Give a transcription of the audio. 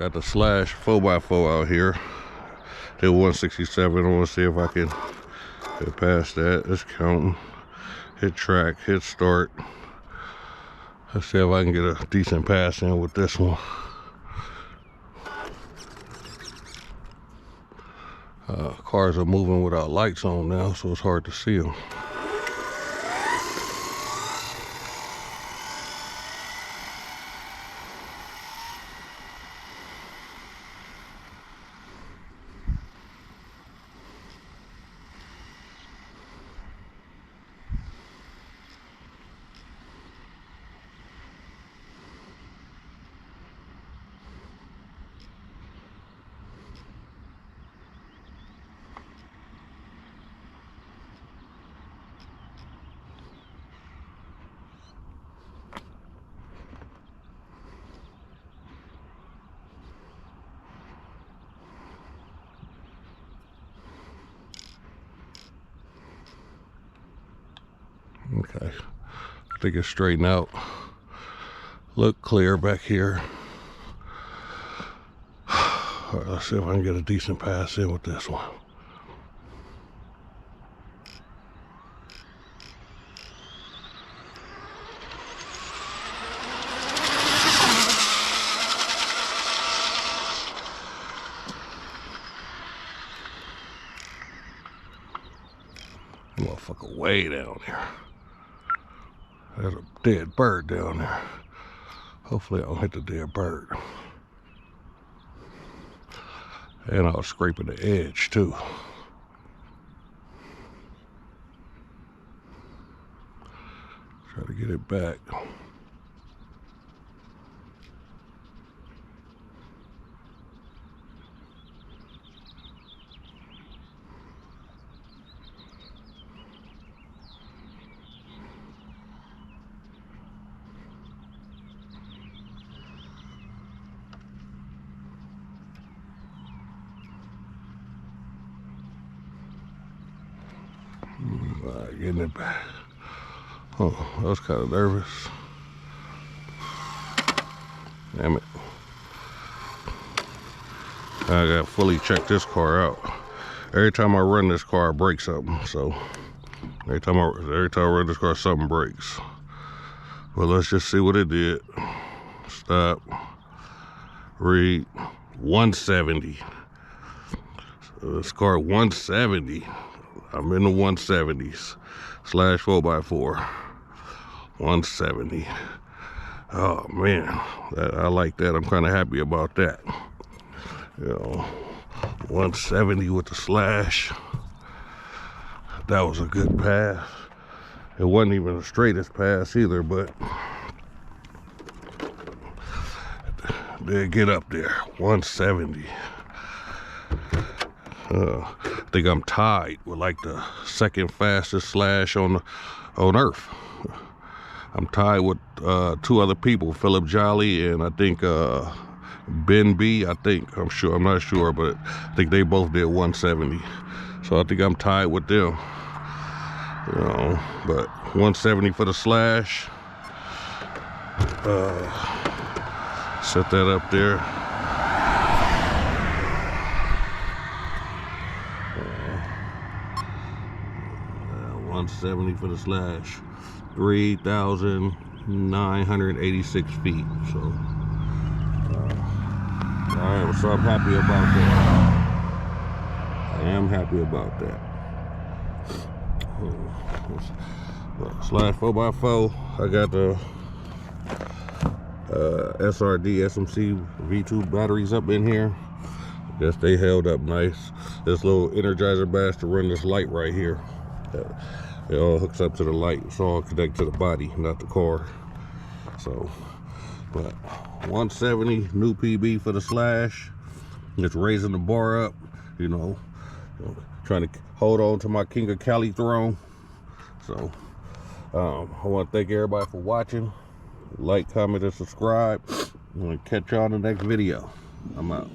Got the Slash 4x4 out here. Did 167. I want to see if I can get past that. It's counting. Hit track, hit start. Let's see if I can get a decent pass in with this one. Cars are moving without lights on now, so it's hard to see them. Okay, I think it's straightened out. Look clear back here. All right, let's see if I can get a decent pass in with this one. Motherfucker way down there. There's a dead bird down there. Hopefully I don't hit the dead bird. And I was scraping the edge too. Try to get it back. Getting it back. Oh, I was kind of nervous. Damn it. I gotta fully check this car out. Every time I run this car, I break something. So every time I run this car, something breaks. Well, let's just see what it did. Stop. Read 170. So this car 170. I'm in the 170s. Slash 4x4. 170. Oh man, I like that. I'm kind of happy about that. You know, 170 with the Slash. That was a good pass. It wasn't even the straightest pass either, but did get up there. 170. I think I'm tied with like the second fastest Slash on Earth. I'm tied with 2 other people, Philip Jolly and I think Ben B. I'm not sure, but I think they both did 170. So I think I'm tied with them. You know, but 170 for the Slash. Set that up there. 170 for the Slash. 3,986 feet. So, alright, so I'm happy about that. I am happy about that. Slash 4x4. I got the SRD SMC V2 batteries up in here. Guess they held up nice. This little Energizer badge to run this light right here. It all hooks up to the light. It's all connected to the body, not the car. So, but 170 new PB for the Slash. Just raising the bar up, you know, trying to hold on to my King of Cali throne. So, I want to thank everybody for watching. Like, comment, and subscribe. I'm going to catch y'all in the next video. I'm out.